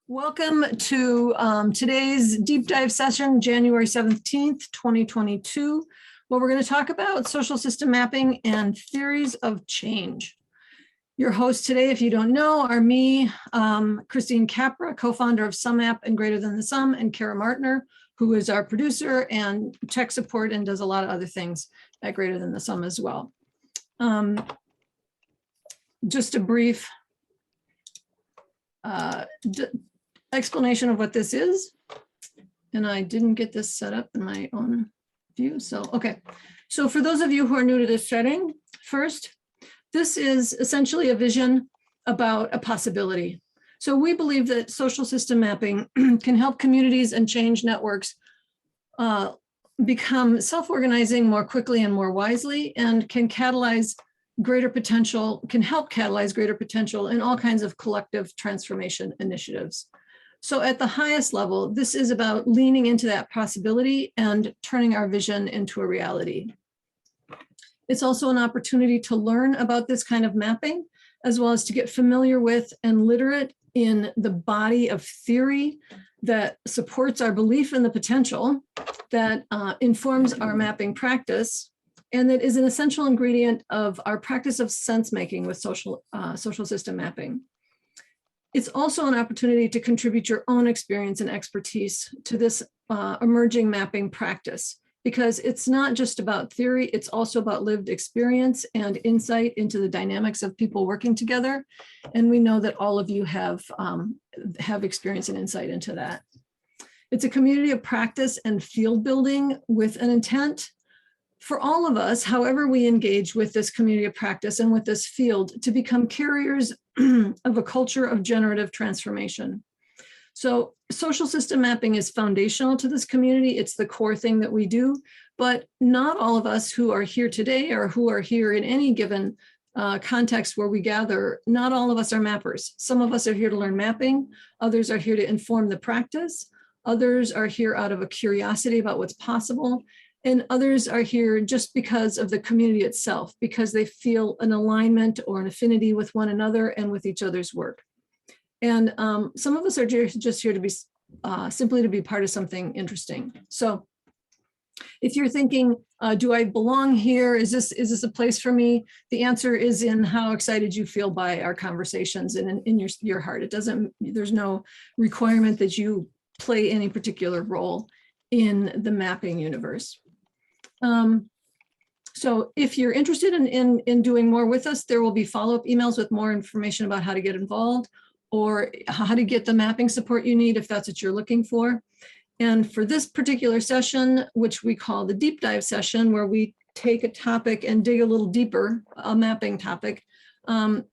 Welcome to today's deep dive session, January 17th, 2022, where we're going to talk about social system mapping and theories of change. Your hosts today, if you don't know, are me, Christine Capra, co-founder of SumMap and Greater Than the Sum, and Kara Martner, who is our producer and tech support and does a lot of other things at Greater Than the Sum as well. Just a brief explanation of what this is. And I didn't get this set up in my own view. So, okay. So for those of you who are new to this setting, first, this is essentially a vision about a possibility. So we believe that social system mapping can help communities and change networks become self-organizing more quickly and more wisely, and can catalyze greater potential, can help catalyze greater potential in all kinds of collective transformation initiatives. So at the highest level, this is about leaning into that possibility and turning our vision into a reality. It's also an opportunity to learn about this kind of mapping, as well as to get familiar with and literate in the body of theory that supports our belief in the potential, that informs our mapping practice, and that is an essential ingredient of our practice of sense making with social system mapping. It's also an opportunity to contribute your own experience and expertise to this emerging mapping practice, because it's not just about theory, it's also about lived experience and insight into the dynamics of people working together. And we know that all of you have experience and insight into that. It's a community of practice and field building with an intent for all of us, however we engage with this community of practice and with this field, to become carriers of a culture of generative transformation. So social system mapping is foundational to this community. It's the core thing that we do, but not all of us who are here today or who are here in any given context where we gather, not all of us are mappers. Some of us are here to learn mapping. Others are here to inform the practice. Others are here out of a curiosity about what's possible. And others are here just because of the community itself, because they feel an alignment or an affinity with one another and with each other's work. And some of us are just here to be simply to be part of something interesting. So if you're thinking, do I belong here? Is this a place for me? The answer is in how excited you feel by our conversations and in your heart. It doesn't, there's no requirement that you play any particular role in the mapping universe. So if you're interested in doing more with us, there will be follow-up emails with more information about how to get involved or how to get the mapping support you need if that's what you're looking for. And for this particular session, which we call the deep dive session, where we take a topic and dig a little deeper, a mapping topic, Jim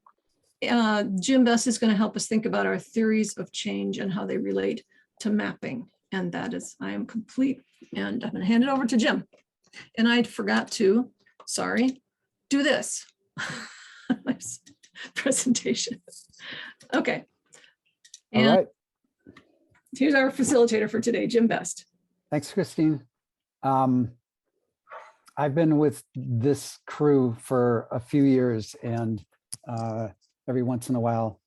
Best is going to help us think about our theories of change and how they relate to mapping. And that is, I am complete, and I'm going to hand it over to Jim. And I forgot to, sorry, do this. My presentation. Okay. And all right. Here's our facilitator for today, Jim Best. Thanks, Christine. I've been with this crew for a few years, and every once in a while,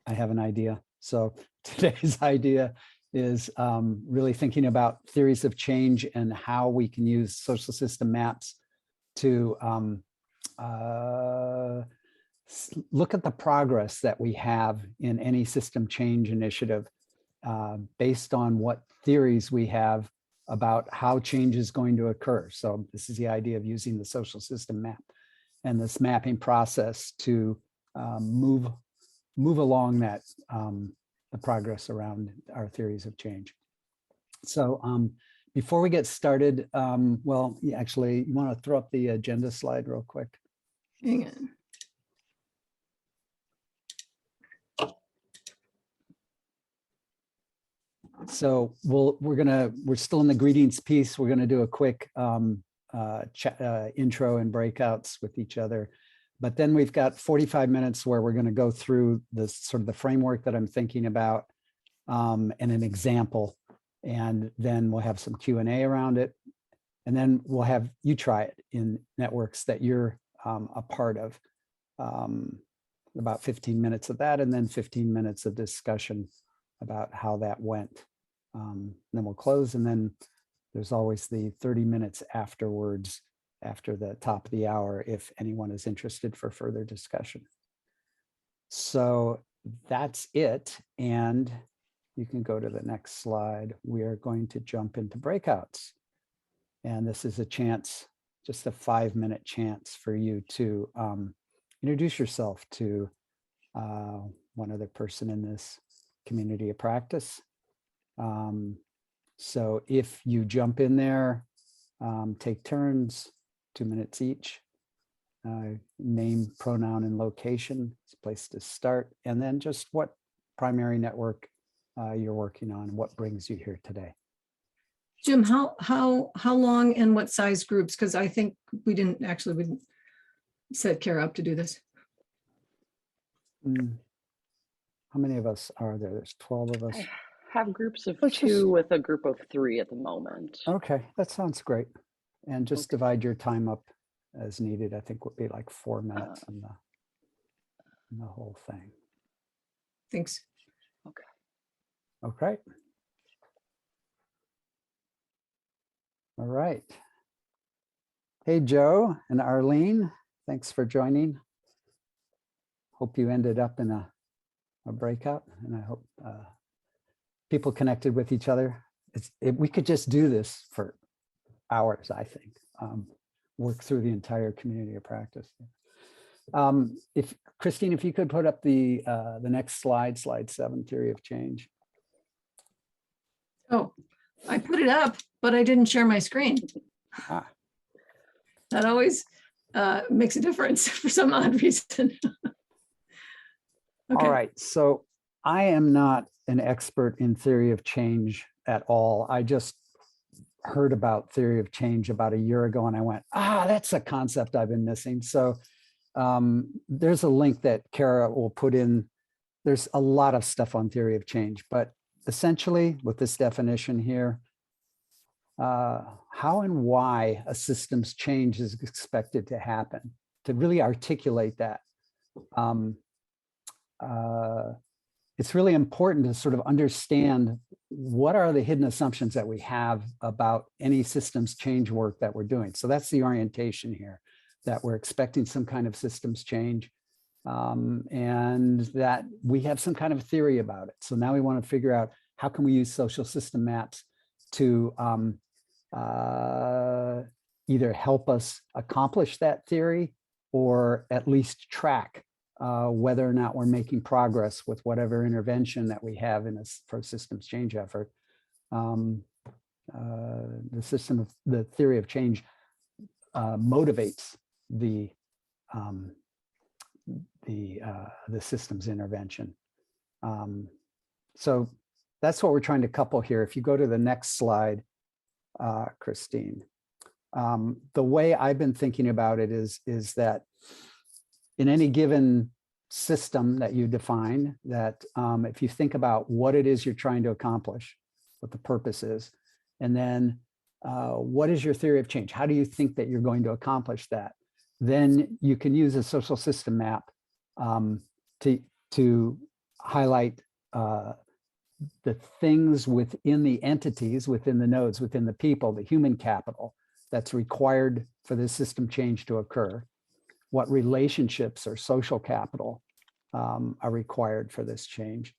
I have an idea. So today's idea is really thinking about theories of change and how we can use social system maps to look at the progress that we have in any system change initiative based on what theories we have about how change is going to occur. So this is the idea of using the social system map and this mapping process to move along that the progress around our theories of change. So before we get started, well, actually, you want to throw up the agenda slide real quick? Hang on. So we're still in the greetings piece. We're gonna do a quick intro and breakouts with each other. But then we've got 45 minutes where we're going to go through the sort of the framework that I'm thinking about and an example. And then we'll have some Q&A around it. And then we'll have you try it in networks that you're a part of. About 15 minutes of that, and then 15 minutes of discussion about how that went. Then we'll close, and then there's always the 30 minutes afterwards, after the top of the hour, if anyone is interested for further discussion. So that's it. And you can go to the next slide. We are going to jump into breakouts. And this is a chance, just a 5-minute chance for you to introduce yourself to one other person in this community of practice. So if you jump in there, take turns, 2 minutes each. Name, pronoun, and location. It's a place to start. And then just what primary network you're working on and what brings you here today. Jim, how long and what size groups? Because I think we didn't set Kara up to do this. How many of us are there? There's 12 of us. I have groups of 2 with a group of 3 at the moment. Okay, that sounds great. And just divide your time up as needed. I think would be like 4 minutes in the whole thing. Thanks. Okay. Okay. All right. Hey, Joe and Arlene, thanks for joining. Hope you ended up in a breakout, and I hope people connected with each other. We could just do this for hours, I think. Work through the entire community of practice. If Christine, if you could put up the next slide 7, theory of change. Oh, I put it up, but I didn't share my screen. That always makes a difference for some odd reason. Okay. All right, so I am not an expert in theory of change at all. I just heard about theory of change about a year ago, and I went, that's a concept I've been missing. So there's a link that Kara will put in. There's a lot of stuff on theory of change, but essentially with this definition here, how and why a system's change is expected to happen. To really articulate that, it's really important to sort of understand what are the hidden assumptions that we have about any systems change work that we're doing. So that's the orientation here, that we're expecting some kind of systems change, and that we have some kind of theory about it. So now we want to figure out how can we use social system maps to either help us accomplish that theory or at least track whether or not we're making progress with whatever intervention that we have for a systems change effort. The theory of change motivates the systems intervention. So that's what we're trying to couple here. If you go to the next slide, Christine, the way I've been thinking about it is that in any given system that you define, that if you think about what it is you're trying to accomplish, what the purpose is, and then what is your theory of change? How do you think that you're going to accomplish that? Then you can use a social system map to highlight the things within the entities, within the nodes, within the people, the human capital that's required for this system change to occur. What relationships or social capital are required for this change,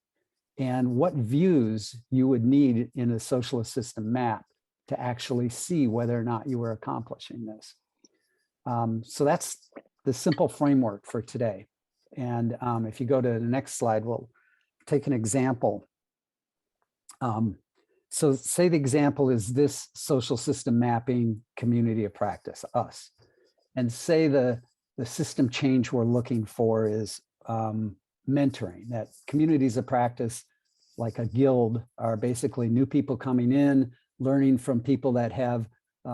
and what views you would need in a socialist system map to actually see whether or not you were accomplishing this. So that's the simple framework for today. And if you go to the next slide, we'll take an example. So say the example is this social system mapping community of practice, us. And say the system change we're looking for is mentoring, that communities of practice, like a guild, are basically new people coming in, learning from people that have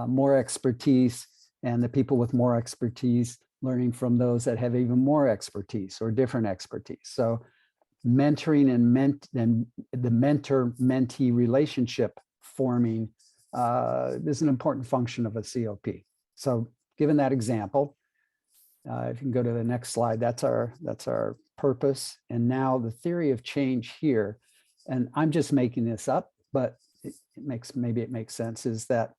more expertise, and the people with more expertise learning from those that have even more expertise or different expertise. So mentoring and the mentor-mentee relationship forming is an important function of a COP. So given that example, if you can go to the next slide, that's our purpose. And now the theory of change here and I'm just making this up, but maybe it makes sense, is that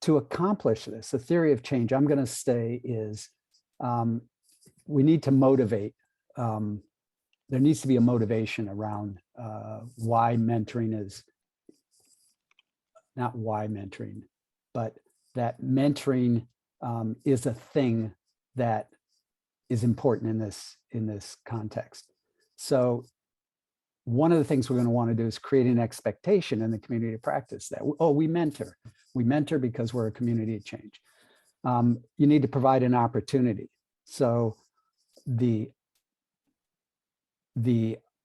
to accomplish this, the theory of change, I'm going to say, is we need to motivate. There needs to be a motivation around why mentoring is, not why mentoring, but that mentoring is a thing that is important in this context. So one of the things we're going to want to do is create an expectation in the community of practice that, oh, we mentor. We mentor because we're a community of change. You need to provide an opportunity. So the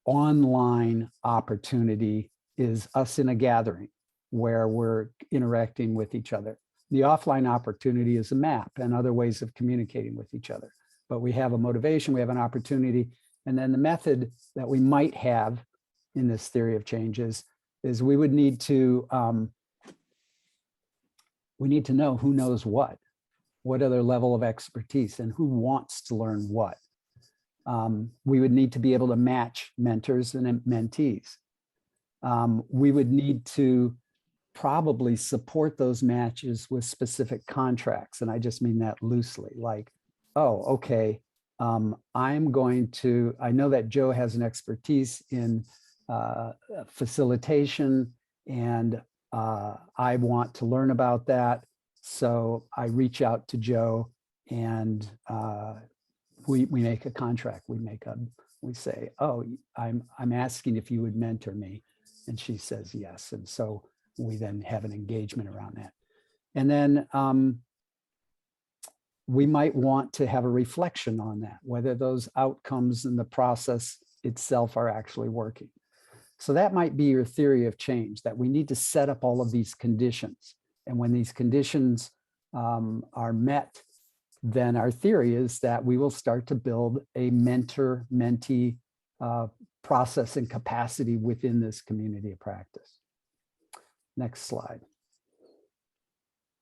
online opportunity is us in a gathering where we're interacting with each other. The offline opportunity is a map and other ways of communicating with each other. But we have a motivation, we have an opportunity, and then the method that we might have in this theory of change is we would need to know who knows what other level of expertise, and who wants to learn what. We would need to be able to match mentors and mentees. We would need to probably support those matches with specific contracts. And I just mean that loosely, like, oh, okay, I know that Joe has an expertise in facilitation, and I want to learn about that. So I reach out to Joe, and we make a contract. We say, oh, I'm asking if you would mentor me. And she says yes. And so we then have an engagement around that. And then we might want to have a reflection on that, whether those outcomes in the process itself are actually working. So that might be your theory of change, that we need to set up all of these conditions. And when these conditions are met, then our theory is that we will start to build a mentor-mentee process and capacity within this community of practice. Next slide.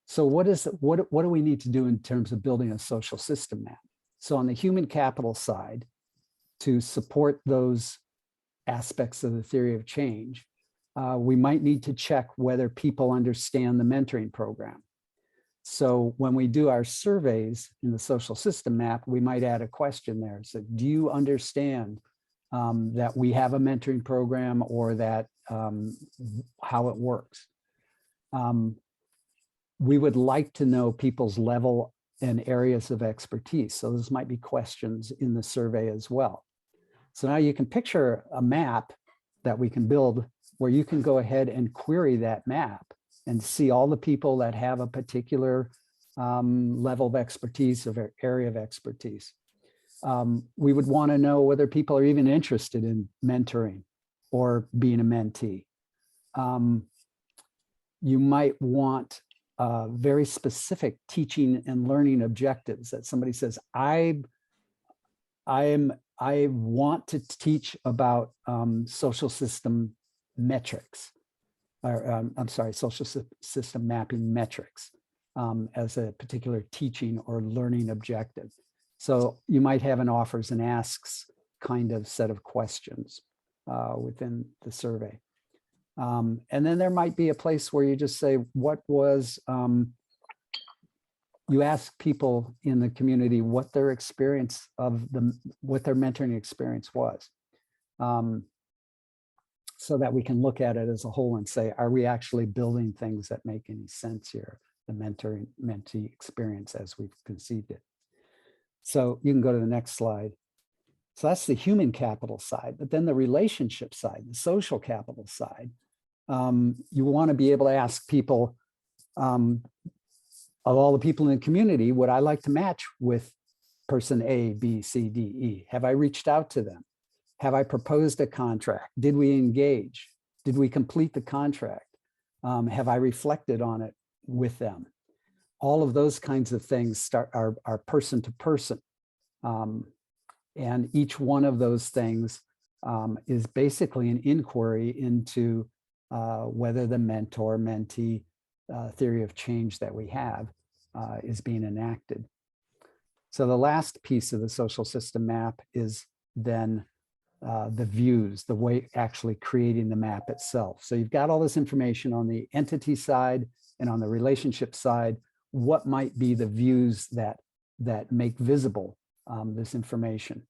So what do we need to do in terms of building a social system map? So on the human capital side, to support those aspects of the theory of change, we might need to check whether people understand the mentoring program. So when we do our surveys in the social system map, we might add a question there. So do you understand that we have a mentoring program, or that how it works? We would like to know people's level and areas of expertise. So those might be questions in the survey as well. So now you can picture a map that we can build where you can go ahead and query that map and see all the people that have a particular level of expertise or area of expertise. We would want to know whether people are even interested in mentoring or being a mentee. You might want very specific teaching and learning objectives, that somebody says, I want to teach about social system metrics, or I'm sorry, social system mapping metrics as a particular teaching or learning objective. So you might have an offers and asks kind of set of questions within the survey. And then there might be a place where you just say, you ask people in the community what their experience what their mentoring experience was. So that we can look at it as a whole and say, are we actually building things that make any sense here? The mentor-mentee experience as we've conceived it. So you can go to the next slide. So that's the human capital side, but then the relationship side, the social capital side, you want to be able to ask people, of all the people in the community, would I like to match with person A, B, C, D, E? Have I reached out to them? Have I proposed a contract? Did we engage? Did we complete the contract? Have I reflected on it with them? All of those kinds of things are person to person. And each one of those things is basically an inquiry into whether the mentor-mentee theory of change that we have is being enacted. So the last piece of the social system map is then the views, the way actually creating the map itself. So you've got all this information on the entity side and on the relationship side. What might be the views that make visible this information?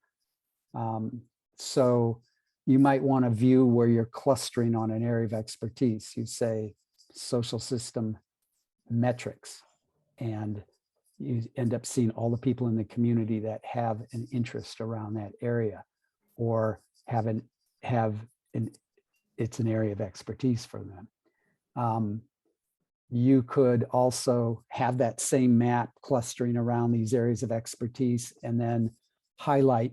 So you might want a view where you're clustering on an area of expertise. You say social system metrics, and you end up seeing all the people in the community that have an interest around that area, or it's an area of expertise for them. You could also have that same map clustering around these areas of expertise, and then highlight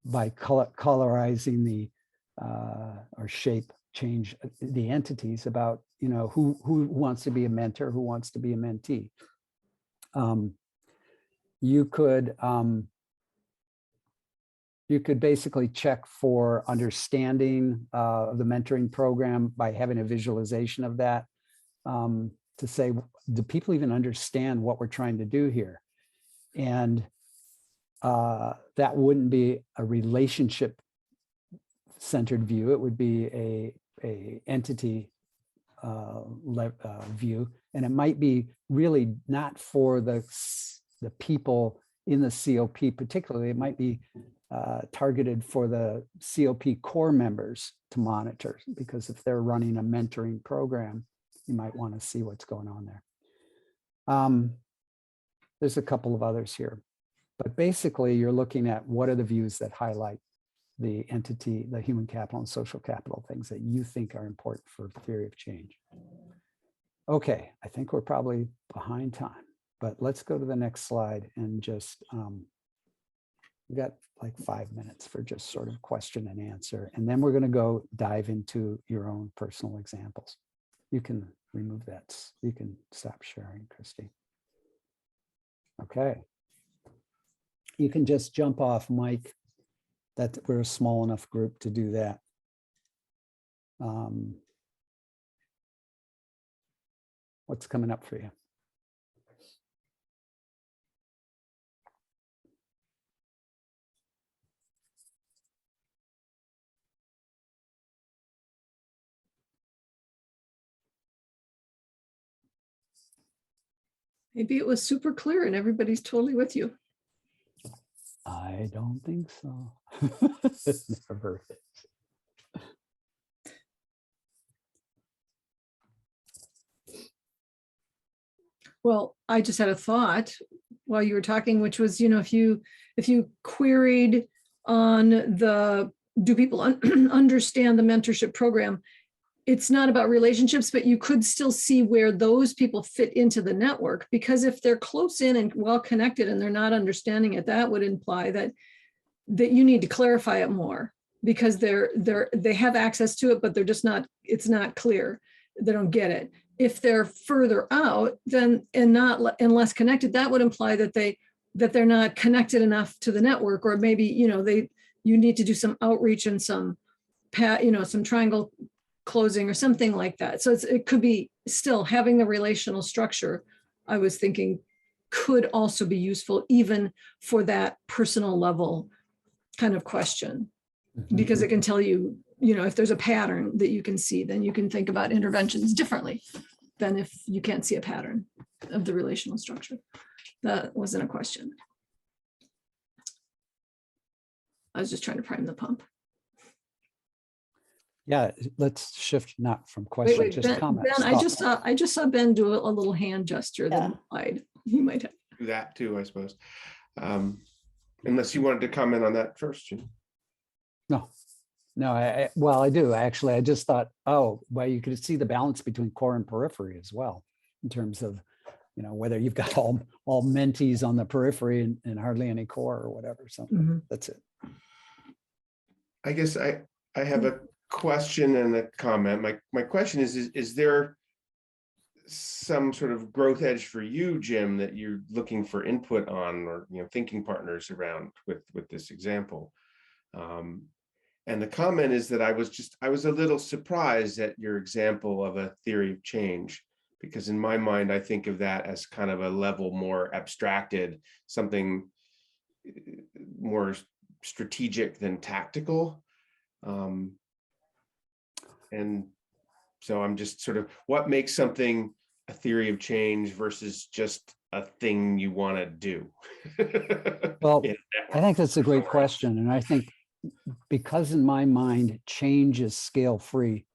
by colorizing the or change the entities about, who wants to be a mentor, who wants to be a mentee. You could basically check for understanding of the mentoring program by having a visualization of that, to say, do people even understand what we're trying to do here? And that wouldn't be a relationship centered view. It would be a entity view, and it might be really not for the people in the COP particularly. It might be targeted for the COP core members to monitor, because if they're running a mentoring program, you might want to see what's going on there. There's a couple of others here, but basically you're looking at what are the views that highlight the entity, the human capital and social capital things that you think are important for theory of change. Okay, I think we're probably behind time, but let's go to the next slide and just, we got like 5 minutes for just sort of question and answer. And then we're going to go dive into your own personal examples. You can remove that. You can stop sharing, Christy. Okay. You can just jump off, Mike. That we're a small enough group to do that. What's coming up for you? Maybe it was super clear and everybody's totally with you. I don't think so. Never. Well, I just had a thought while you were talking, which was, if you queried on do people understand the mentorship program, it's not about relationships, but you could still see where those people fit into the network, because if they're close in and well connected and they're not understanding it, that would imply that you need to clarify it more, because they have access to it, but they're just not, it's not clear. They don't get it. If they're further out and less connected, that would imply that they're not connected enough to the network, or maybe, you need to do some outreach and some triangle closing or something like that. So it could be still having the relational structure, I was thinking, could also be useful even for that personal level kind of question, because it can tell you, if there's a pattern that you can see, then you can think about interventions differently than if you can't see a pattern of the relational structure. That wasn't a question. I was just trying to prime the pump. Yeah, let's shift not from question, Wait, just comments. Ben, I just saw Ben do a little hand gesture that implied he might have. Do that too, I suppose. Unless you wanted to comment on that first, Jim. No, well, I do actually. I just thought, oh, well, you could see the balance between core and periphery as well, in terms of, whether you've got all mentees on the periphery and hardly any core or whatever. So that's it. I guess I have a question and a comment. My question is there some sort of growth edge for you, Jim, that you're looking for input on, or thinking partners around with this example? And the comment is that I was a little surprised at your example of a theory of change, because in my mind I think of that as kind of a level more abstracted, something more strategic than tactical. And so I'm just sort of, what makes something a theory of change versus just a thing you want to do? Well, Yeah. I think that's a great question. And I think because in my mind, change is scale free,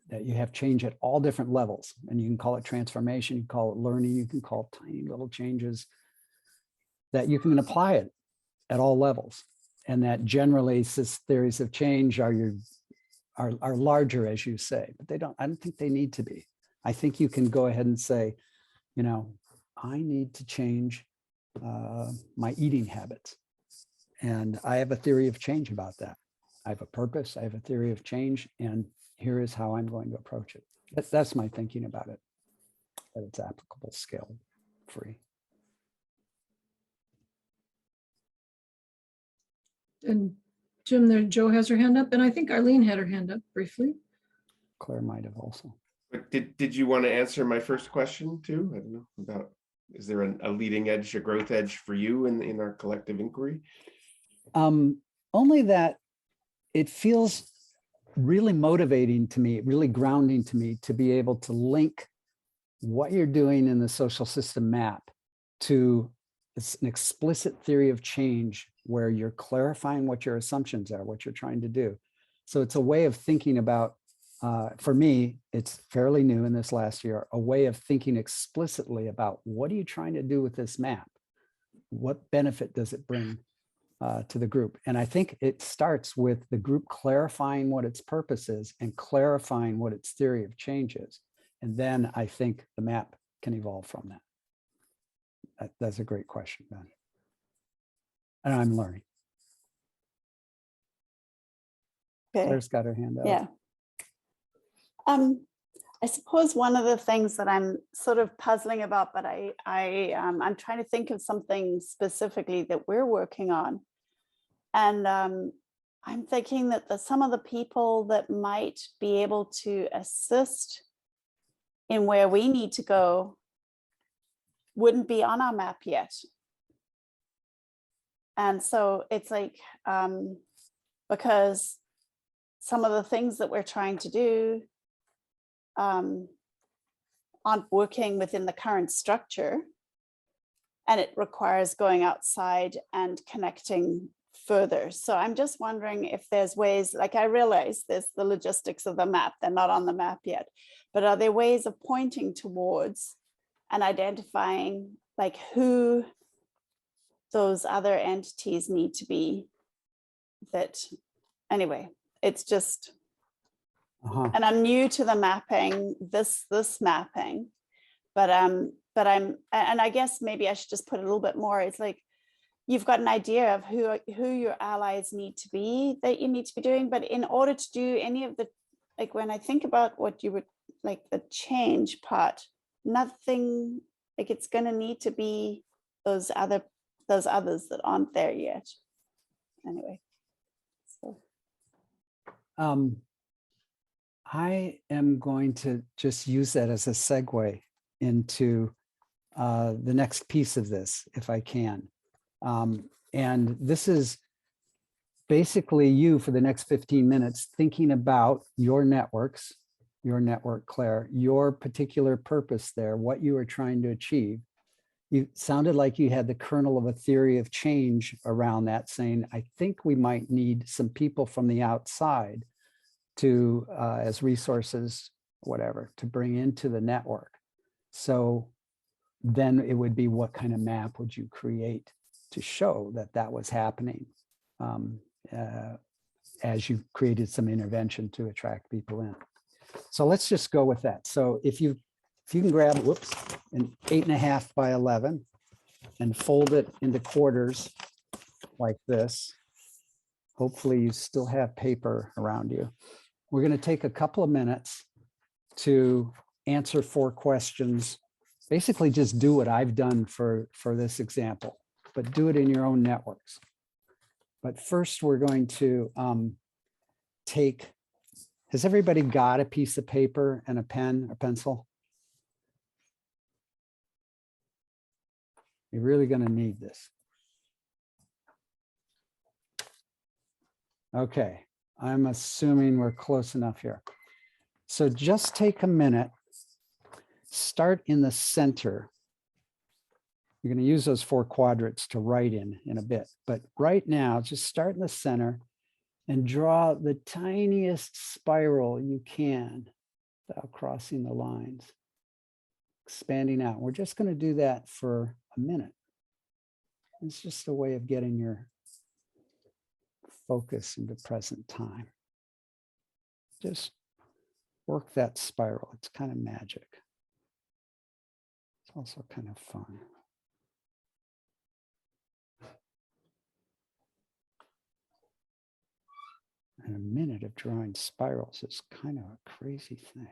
that you have change at all different levels, and you can call it transformation, you can call it learning, you can call it tiny little changes, that you can apply it at all levels. And that generally theories of change are larger, as you say, but I don't think they need to be. I think you can go ahead and say, you know, I need to change my eating habits. And I have a theory of change about that. I have a purpose, I have a theory of change, and here is how I'm going to approach it. That's my thinking about it, that it's applicable, scale free. And Jim, there, Joe has her hand up, and I think Arlene had her hand up briefly. Claire might have also. But did you want to answer my first question too? I don't know about, is there a leading edge, a growth edge for you in our collective inquiry? Only that it feels really motivating to me, really grounding to me, to be able to link what you're doing in the social system map to an explicit theory of change where you're clarifying what your assumptions are, what you're trying to do. So it's a way of thinking about, for me, it's fairly new in this last year, a way of thinking explicitly about what are you trying to do with this map? What benefit does it bring to the group? And I think it starts with the group clarifying what its purpose is and clarifying what its theory of change is. And then I think the map can evolve from that. That's a great question, Ben. And I'm learning. Okay. Claire's got her hand up. Yeah. I suppose one of the things that I'm sort of puzzling about, but I'm trying to think of something specifically that we're working on. And I'm thinking that some of the people that might be able to assist in where we need to go wouldn't be on our map yet. And so it's like, because some of the things that we're trying to do aren't working within the current structure, and it requires going outside and connecting further. So I'm just wondering if there's ways, like I realize there's the logistics of the map, they're not on the map yet, but are there ways of pointing towards and identifying like who those other entities need to be? That anyway, it's just, and I'm new to the mapping, this mapping, but I'm, and I guess maybe I should just put a little bit more. It's like, you've got an idea of who your allies need to be, that you need to be doing, but in order to do any of the, like when I think about what you would, like the change part, nothing, like it's gonna need to be those others that aren't there yet. Anyway. So. I am going to just use that as a segue into the next piece of this, if I can. And this is basically you for the next 15 minutes thinking about your networks, your network, Claire, your particular purpose there, what you are trying to achieve. You sounded like you had the kernel of a theory of change around that, saying, I think we might need some people from the outside to, as resources, whatever, to bring into the network. So then it would be, what kind of map would you create to show that that was happening as you created some intervention to attract people in. So let's just go with that. So if you can grab, whoops, an 8.5 by 11 and fold it into quarters like this. Hopefully you still have paper around you. We're going to take a couple of minutes to answer 4 questions. Basically just do what I've done for this example, but do it in your own networks. But first we're going to take, has everybody got a piece of paper and a pen or pencil? You're really going to need this. Okay, I'm assuming we're close enough here. So just take a minute, start in the center. You're going to use those 4 quadrants to write in a bit, but right now, just start in the center and draw the tiniest spiral you can without crossing the lines, expanding out. We're just going to do that for a minute. It's just a way of getting your focus into present time. Just work that spiral. It's kind of magic. It's also kind of fun. And a minute of drawing spirals is kind of a crazy thing.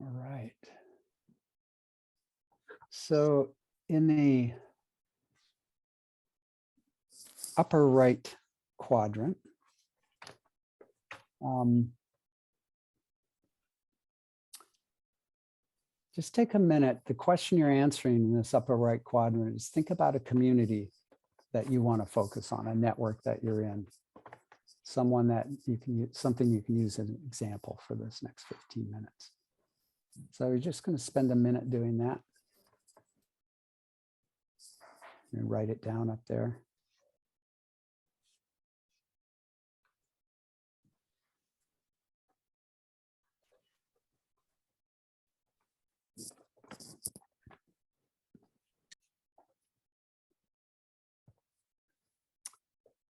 All right. So in the upper right quadrant, just take a minute. The question you're answering in this upper right quadrant is think about a community that you want to focus on, a network that you're in, someone that you can use, something you can use as an example for this next 15 minutes. So you're just going to spend a minute doing that. And write it down up there.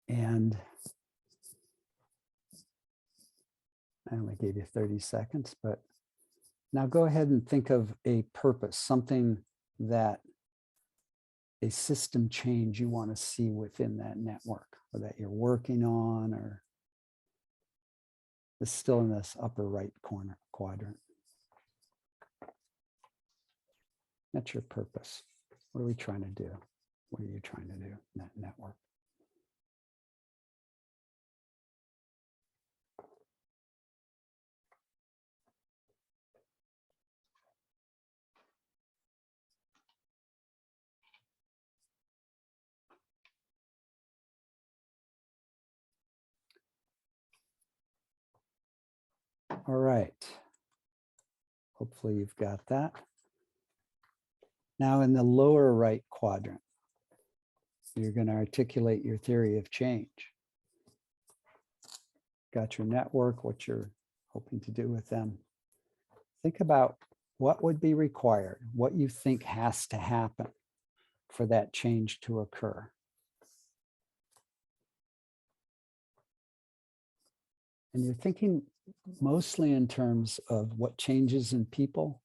And I only gave you 30 seconds, but now go ahead and think of a purpose, something that a system change you want to see within that network, or that you're working on, or it's still in this upper right corner quadrant. That's your purpose. What are we trying to do? What are you trying to do in that network? All right. Hopefully you've got that. Now in the lower right quadrant, you're going to articulate your theory of change. Got your network, what you're hoping to do with them. Think about what would be required, what you think has to happen for that change to occur. And you're thinking mostly in terms of what changes in people,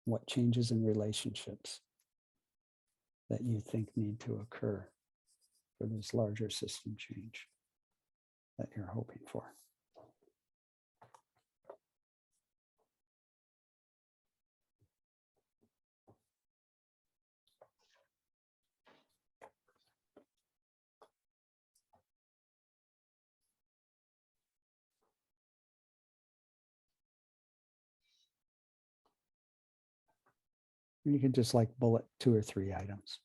what changes in relationships that you think need to occur for this larger system change that you're hoping for. You can just like bullet 2 or 3 items.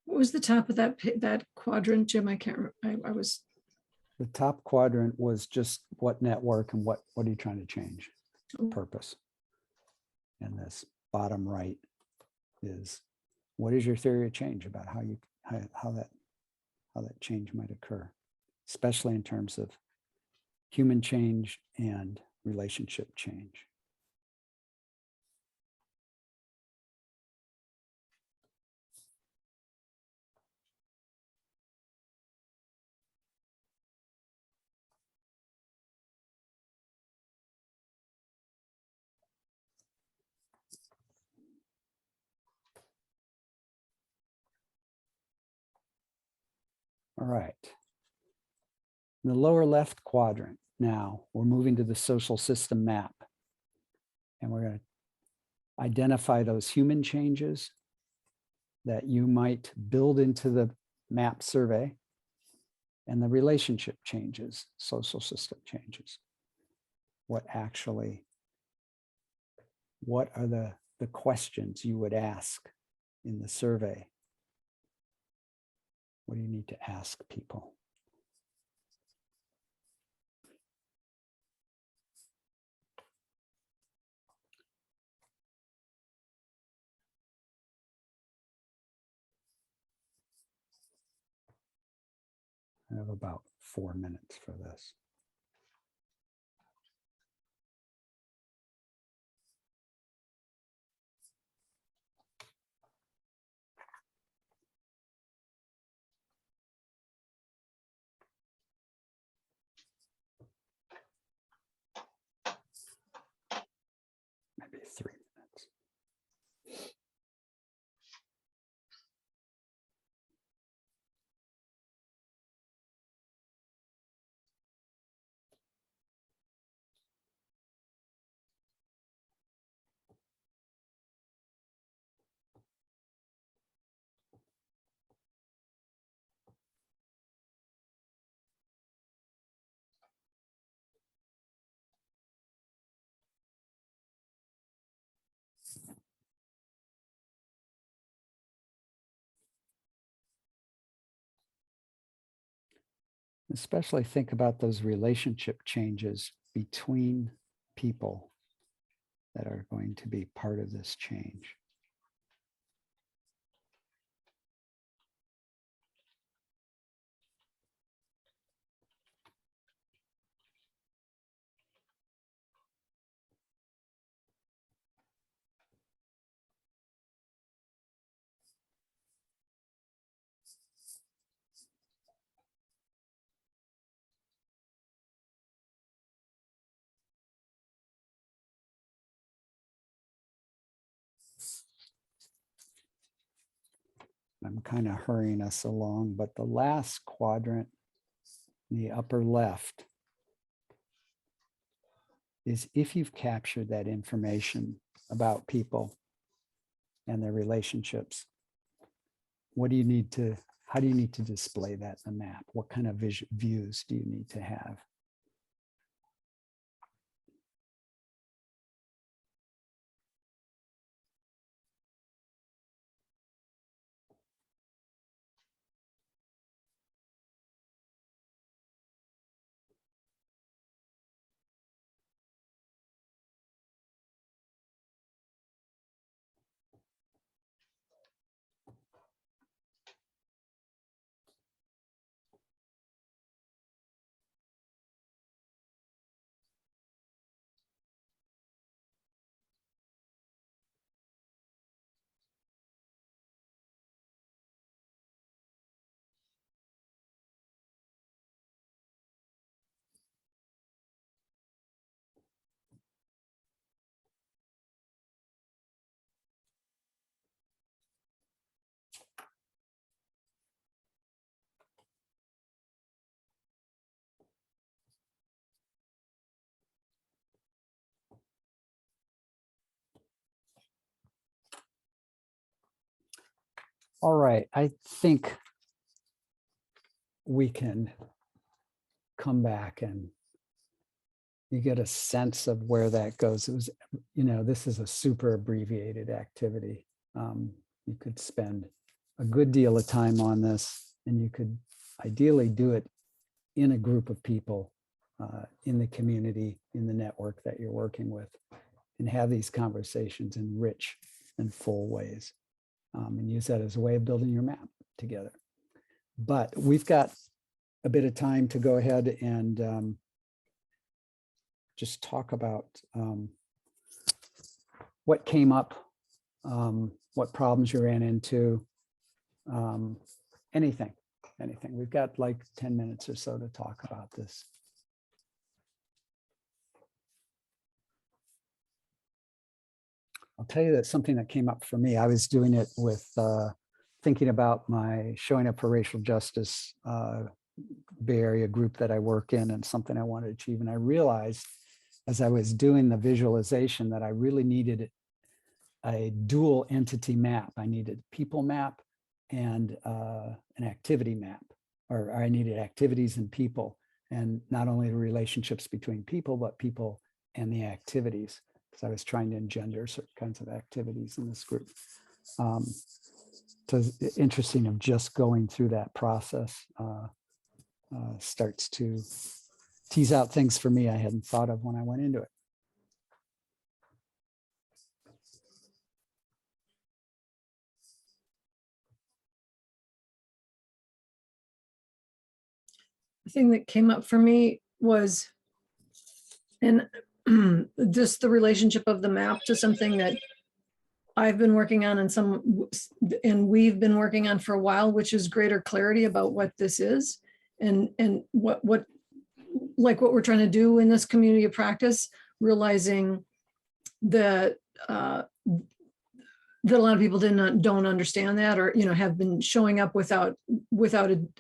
What was the top of that quadrant, Jim? I can't remember. I was. The top quadrant was just what network and what are you trying to change? Purpose. And this bottom right is what is your theory of change about how that change might occur, especially in terms of human change and relationship change. All right. In the lower left quadrant, now we're moving to the social system map. And we're going to identify those human changes that you might build into the map survey and the relationship changes, social system changes. What are the questions you would ask in the survey? What do you need to ask people? I have about 4 minutes for this. Maybe 3 minutes. Especially think about those relationship changes between people that are going to be part of this change. I'm kind of hurrying us along, but the last quadrant, the upper left, is if you've captured that information about people and their relationships, how do you need to display that in the map? What kind of views do you need to have? All right, I think we can come back and you get a sense of where that goes. It was, this is a super abbreviated activity. You could spend a good deal of time on this, and you could ideally do it in a group of people in the community, in the network that you're working with, and have these conversations in rich and full ways. And use that as a way of building your map together. But we've got a bit of time to go ahead and just talk about what came up, what problems you ran into, anything. We've got like 10 minutes or so to talk about this. I'll tell you that something that came up for me, I was doing it with thinking about my Showing Up for Racial Justice Bay Area group that I work in and something I want to achieve. And I realized as I was doing the visualization that I really needed a dual entity map. I needed a people map and an activity map, or I needed activities and people, and not only the relationships between people, but people and the activities, because I was trying to engender certain kinds of activities in this group. So it's interesting of just going through that process starts to tease out things for me I hadn't thought of when I went into it. The thing that came up for me was, and just the relationship of the map to something that I've been working on and we've been working on for a while, which is greater clarity about what this is and what like what we're trying to do in this community of practice, realizing that that a lot of people don't understand that, or have been showing up without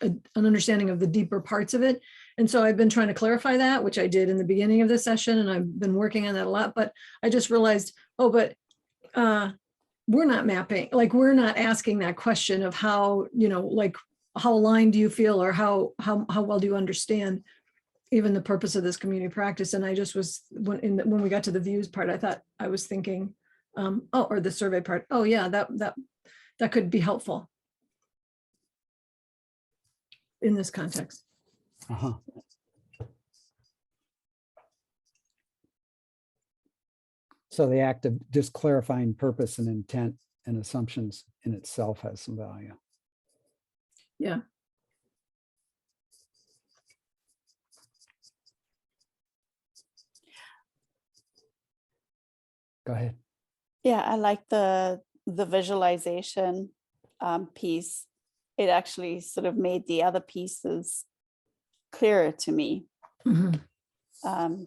an understanding of the deeper parts of it. And so I've been trying to clarify that, which I did in the beginning of this session, and I've been working on that a lot. But I just realized, oh, but we're not mapping, like we're not asking that question of how, like how aligned do you feel, or how well do you understand even the purpose of this community practice. And I just was, when we got to the views part, I was thinking, or the survey part, oh yeah, that could be helpful in this context. Uh-huh. So the act of just clarifying purpose and intent and assumptions in itself has some value. Yeah. Go ahead. Yeah, I like the visualization piece. It actually sort of made the other pieces clearer to me. Mm-hmm.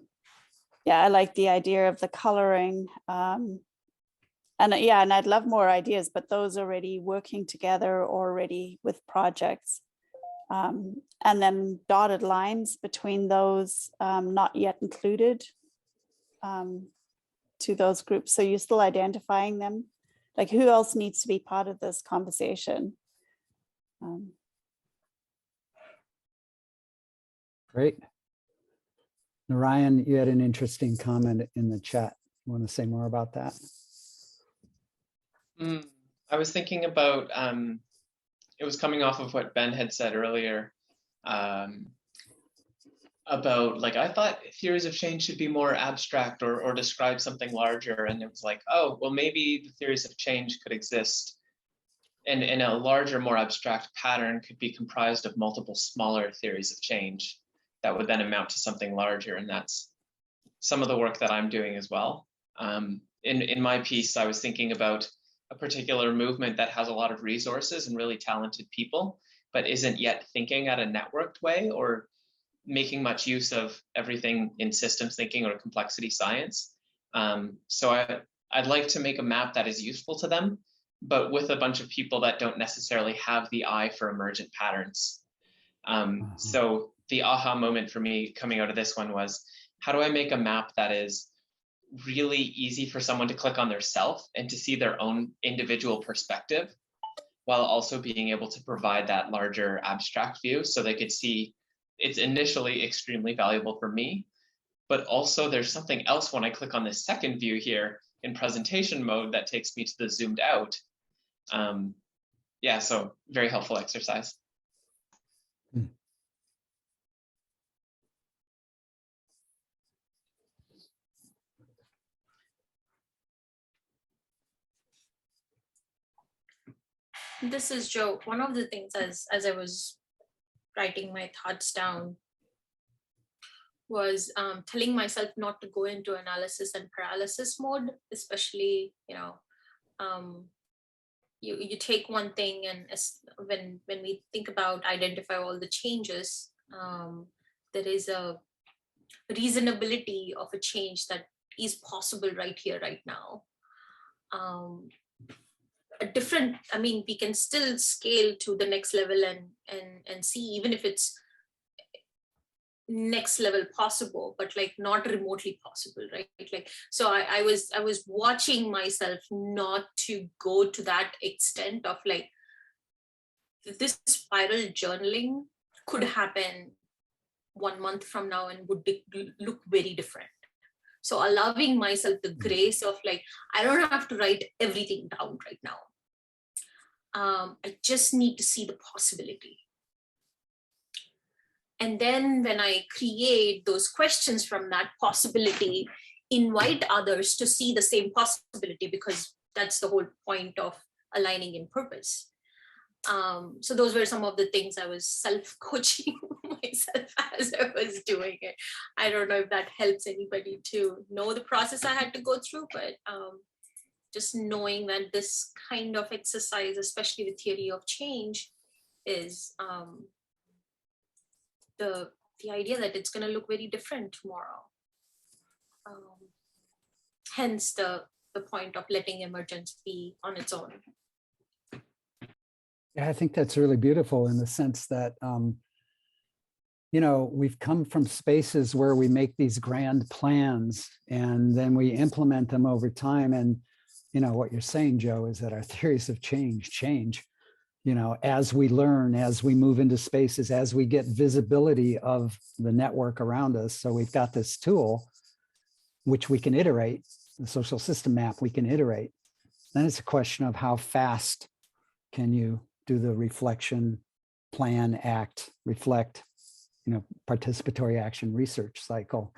Yeah, I like the idea of the coloring. And I'd love more ideas, but those already working together already with projects. And then dotted lines between those not yet included to those groups. So you're still identifying them. Like, who else needs to be part of this conversation? Great. Narayan, you had an interesting comment in the chat. You want to say more about that? I was thinking about, it was coming off of what Ben had said earlier, about, like, I thought theories of change should be more abstract or describe something larger. And it was like, oh, well, maybe the theories of change could exist and in a larger, more abstract pattern could be comprised of multiple smaller theories of change that would then amount to something larger. And that's some of the work that I'm doing as well. In my piece, I was thinking about a particular movement that has a lot of resources and really talented people, but isn't yet thinking at a networked way or making much use of everything in systems thinking or complexity science. So I'd like to make a map that is useful to them, but with a bunch of people that don't necessarily have the eye for emergent patterns. So the aha moment for me coming out of this one was, how do I make a map that is really easy for someone to click on their self and to see their own individual perspective, while also being able to provide that larger abstract view so they could see it's initially extremely valuable for me, but also there's something else when I click on the second view here in presentation mode that takes me to the zoomed out. Yeah, so very helpful exercise. This is Joe. One of the things as I was writing my thoughts down was telling myself not to go into analysis and paralysis mode, especially, you take one thing, and when we think about identify all the changes, there is a reasonability of a change that is possible right here, right now. a different, I mean, we can still scale to the next level and see, even if it's next level possible, but like not remotely possible, right? Like, so I was watching myself not to go to that extent of like, this spiral journaling could happen 1 month from now and would look very different. So allowing myself the grace of like, I don't have to write everything down right now. I just need to see the possibility. And then when I create those questions from that possibility, invite others to see the same possibility, because that's the whole point of aligning in purpose. So those were some of the things I was self-coaching myself as I was doing it. I don't know if that helps anybody to know the process I had to go through, but just knowing that this kind of exercise, especially the theory of change, is the idea that it's going to look very different tomorrow. Hence the point of letting emergence be on its own. Yeah, I think that's really beautiful in the sense that, you know, we've come from spaces where we make these grand plans and then we implement them over time. And, you know, what you're saying, Joe, is that our theories of change, you know, as we learn, as we move into spaces, as we get visibility of the network around us. So we've got this tool, which we can iterate, the social system map, we can iterate. Then it's a question of how fast can you do the reflection, plan, act, reflect, you know, participatory action research cycle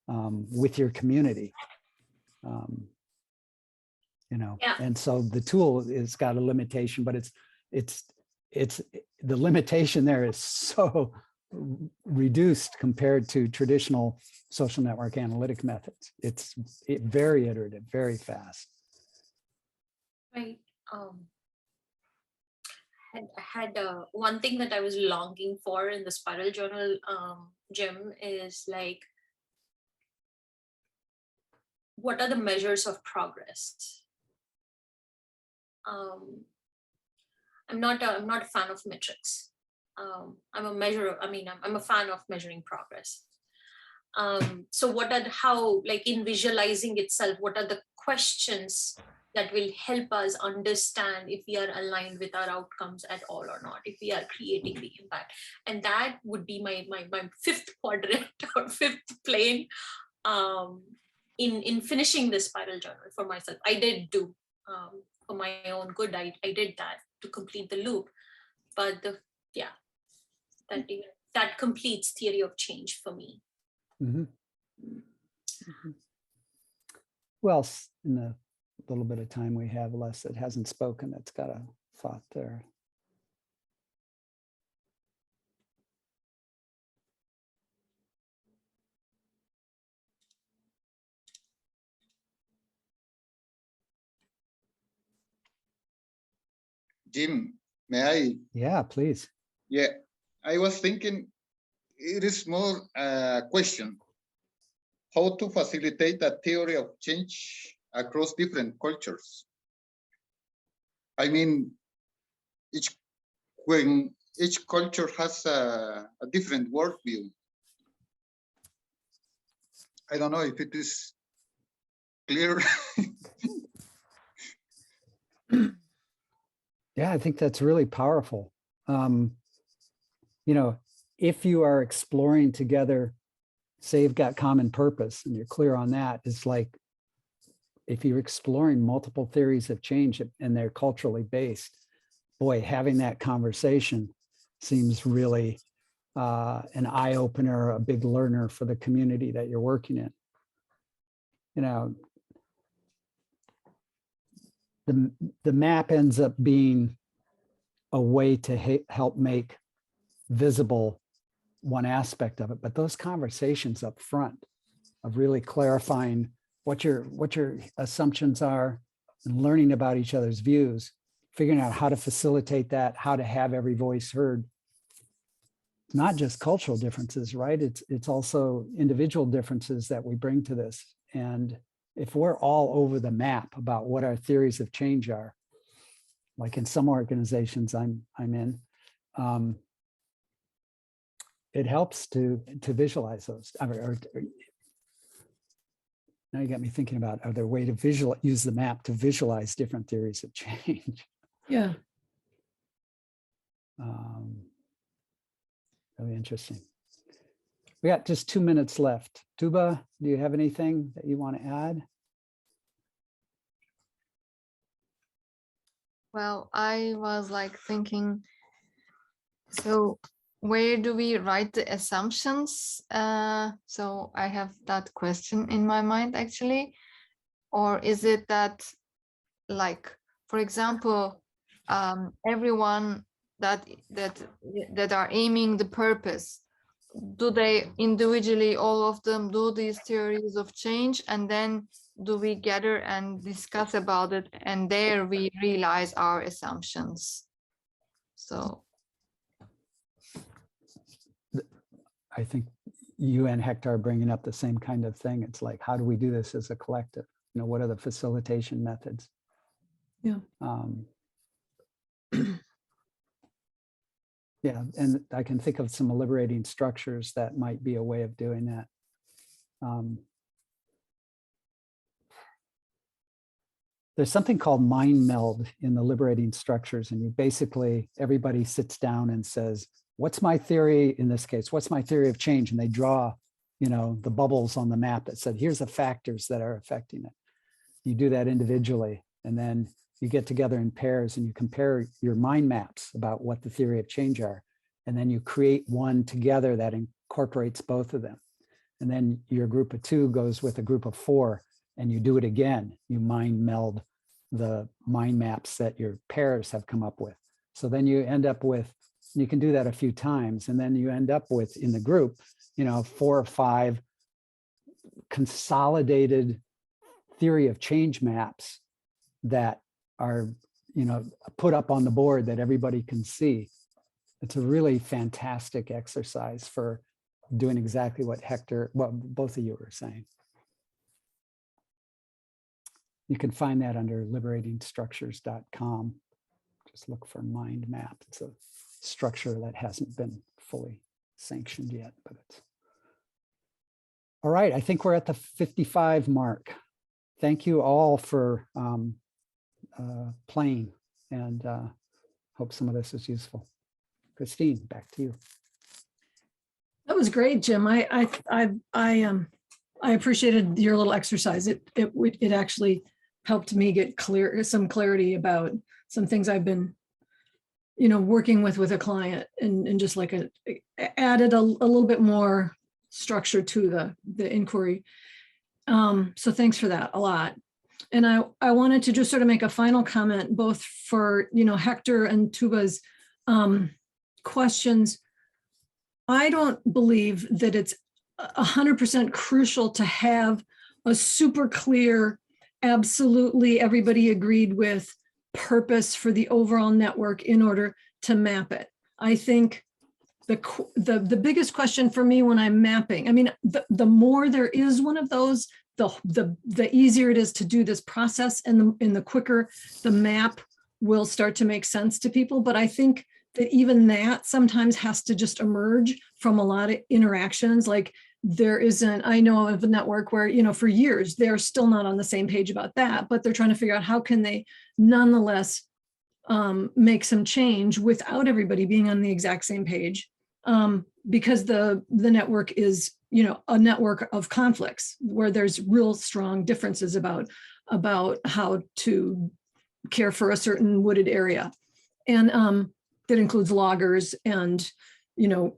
with your community. You know, Yeah. And so the tool has got a limitation, but it's the limitation there is so reduced compared to traditional social network analytic methods. It's very iterative, very fast. Right. I had one thing that I was longing for in the spiral journal, Jim, is like, what are the measures of progress? I'm not a fan of metrics. I'm a fan of measuring progress. So how, like in visualizing itself, what are the questions that will help us understand if we are aligned with our outcomes at all or not, if we are creating the impact? And that would be my fifth quadrant or fifth plane in finishing this spiral journal for myself. I did do for my own good. I did that to complete the loop, but that completes theory of change for me. Mm-hmm. Mm-hmm. Well, in the little bit of time we have, Les that hasn't spoken, that's got a thought there. Jim, may I? Yeah, please. Yeah, I was thinking it is more a question. How to facilitate a theory of change across different cultures? I mean, when each culture has a different worldview. I don't know if it is clear. Yeah, I think that's really powerful. You know, if you are exploring together, say you've got common purpose and you're clear on that, it's like if you're exploring multiple theories of change and they're culturally based, boy, having that conversation seems really an eye opener, a big learner for the community that you're working in. You know, the map ends up being a way to help make visible one aspect of it, but those conversations up front of really clarifying what your assumptions are and learning about each other's views, figuring out how to facilitate that, how to have every voice heard. Not just cultural differences, right? It's also individual differences that we bring to this. And if we're all over the map about what our theories of change are, like in some organizations I'm in, it helps to visualize those. Now you got me thinking about, are there a way to use the map to visualize different theories of change? Yeah. Really interesting. We got just 2 minutes left. Tuba, do you have anything that you want to add? Well, I was like thinking, so where do we write the assumptions? So I have that question in my mind actually. Or is it that, like, for example, everyone that are aiming the purpose, do they individually, all of them, do these theories of change, and then do we gather and discuss about it, and there we realize our assumptions? So I think you and Hector are bringing up the same kind of thing. It's like, how do we do this as a collective? You know, what are the facilitation methods? Yeah. Yeah, and I can think of some liberating structures that might be a way of doing that. There's something called mind meld in the liberating structures, and you basically, everybody sits down and says, what's my theory in this case? What's my theory of change? And they draw, you know, the bubbles on the map that said, here's the factors that are affecting it. You do that individually, and then you get together in pairs and you compare your mind maps about what the theory of change are. And then you create one together that incorporates both of them. And then your group of 2 goes with a group of 4 and you do it again. You mind meld the mind maps that your pairs have come up with. So then you end up with, you can do that a few times, and then you end up with, in the group, you know, 4 or 5 consolidated theory of change maps that are, you know, put up on the board that everybody can see. It's a really fantastic exercise for doing exactly what Hector, what both of you were saying. You can find that under liberatingstructures.com. Just look for mind map. It's a structure that hasn't been fully sanctioned yet, but it's all right. I think we're at the 55 mark. Thank you all for playing, and hope some of this is useful. Christine, back to you. That was great, Jim. I appreciated your little exercise. It actually helped me get some clarity about some things I've been, you know, working with a client, and just like added a little bit more structure to the inquiry. So thanks for that a lot. And I wanted to just sort of make a final comment, both for, you know, Hector and Tuba's questions. I don't believe that it's 100% crucial to have a super clear, absolutely everybody agreed with purpose for the overall network in order to map it. I think the biggest question for me when I'm mapping, I mean, the more there is one of those, the easier it is to do this process, and the quicker the map will start to make sense to people. But I think that even that sometimes has to just emerge from a lot of interactions. Like I know of a network where, you know, for years, they're still not on the same page about that, but they're trying to figure out how can they nonetheless make some change without everybody being on the exact same page, because the network is, you know, a network of conflicts where there's real strong differences about how to care for a certain wooded area. And that includes loggers and, you know,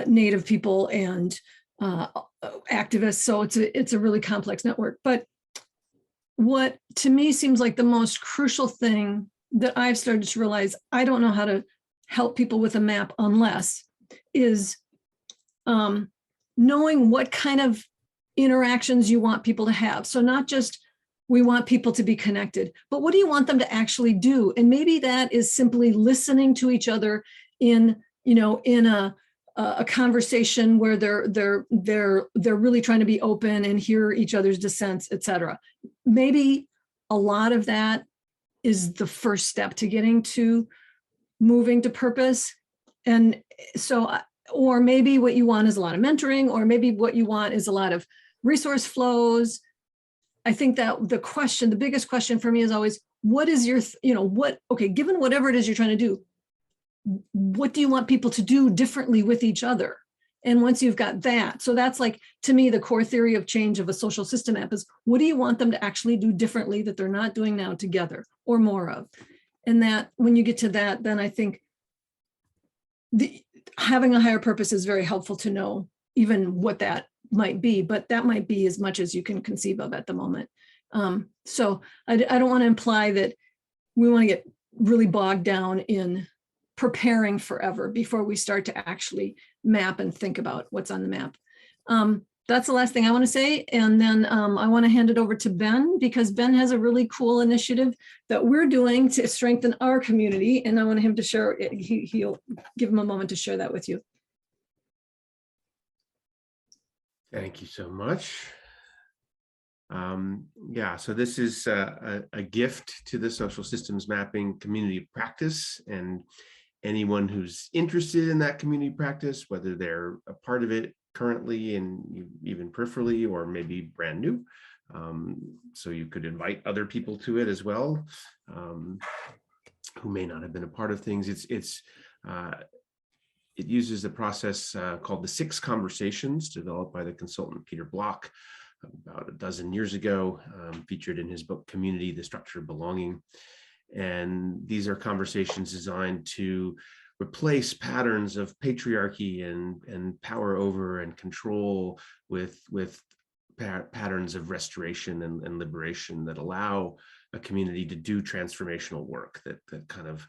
Native people and activists. So it's a really complex network. But what to me seems like the most crucial thing that I've started to realize, I don't know how to help people with a map unless, is knowing what kind of interactions you want people to have. So not just we want people to be connected, but what do you want them to actually do? And maybe that is simply listening to each other in, you know, in a conversation where they're really trying to be open and hear each other's dissents, et cetera. Maybe a lot of that is the first step to getting to moving to purpose. And so, or maybe what you want is a lot of mentoring, or maybe what you want is a lot of resource flows. I think that the biggest question for me is always, what is your, okay, given whatever it is you're trying to do, what do you want people to do differently with each other? And once you've got that, so that's like, to me, the core theory of change of a social system app is, what do you want them to actually do differently that they're not doing now together, or more of? And that when you get to that, then I think having a higher purpose is very helpful to know even what that might be, but that might be as much as you can conceive of at the moment. So I don't want to imply that we want to get really bogged down in preparing forever before we start to actually map and think about what's on the map. That's the last thing I want to say. And then I want to hand it over to Ben, because Ben has a really cool initiative that we're doing to strengthen our community. And I want him to share it. He'll give him a moment to share that with you. Thank you so much. Yeah, so this is a gift to the social systems mapping community practice, and anyone who's interested in that community practice, whether they're a part of it currently and even peripherally, or maybe brand new. So you could invite other people to it as well, who may not have been a part of things. It uses a process called the 6 conversations, developed by the consultant Peter Block about a dozen years ago, featured in his book Community: The Structure of Belonging. And these are conversations designed to replace patterns of patriarchy and power over and control with patterns of restoration and liberation that allow a community to do transformational work that kind of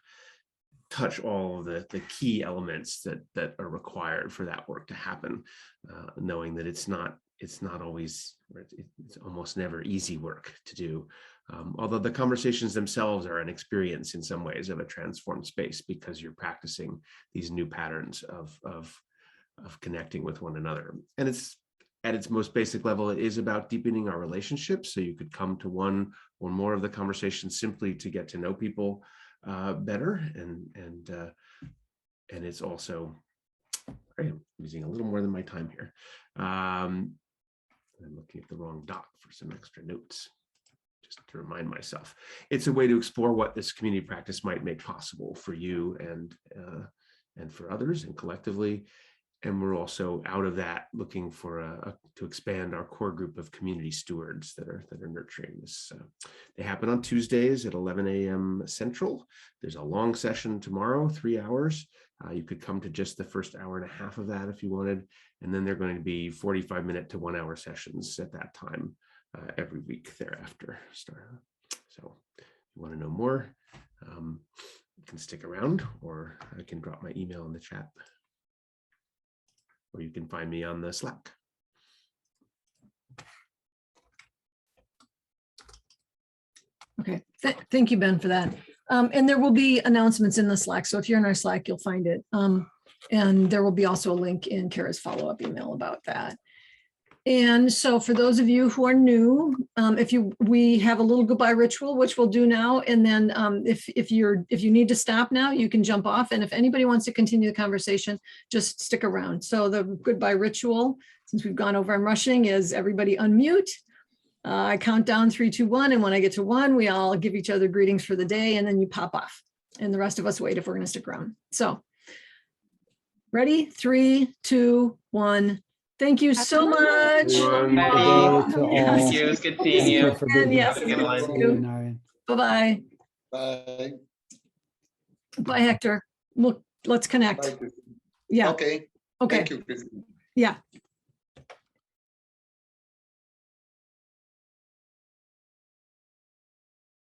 touch all of the key elements that are required for that work to happen, knowing that it's not always, it's almost never easy work to do. Although the conversations themselves are an experience in some ways of a transformed space, because you're practicing these new patterns of connecting with one another. And it's, at its most basic level, it is about deepening our relationships. So you could come to one or more of the conversations simply to get to know people better, and it's also, I'm using a little more than my time here. I'm looking at the wrong doc for some extra notes, just to remind myself. It's a way to explore what this community practice might make possible for you and for others and collectively. And we're also, out of that, looking for to expand our core group of community stewards that are nurturing this. They happen on Tuesdays at 11 a.m. Central. There's a long session tomorrow, 3 hours. You could come to just the first hour and a half of that if you wanted. And then they're going to be 45-minute to 1-hour sessions at that time every week thereafter. So if you want to know more, you can stick around, or I can drop my email in the chat. Or you can find me on the Slack. Okay, thank you, Ben, for that. And there will be announcements in the Slack. So if you're in our Slack, you'll find it. And there will be also a link in Kara's follow-up email about that. And so for those of you who are new, we have a little goodbye ritual, which we'll do now. And then if you need to stop now, you can jump off. And if anybody wants to continue the conversation, just stick around. So the goodbye ritual, since we've gone over, I'm rushing, is everybody unmute. I count down 3, 2, 1. And when I get to 1, we all give each other greetings for the day, and then you pop off. And the rest of us wait if we're going to stick around. So ready? 3, 2, 1. Thank you so much. Thank you. It was good seeing you. And yes, Have a good one. bye-bye. Bye. Bye, Hector. Let's connect. Bye. Yeah. Okay. Okay. Thank you, Christine. Yeah.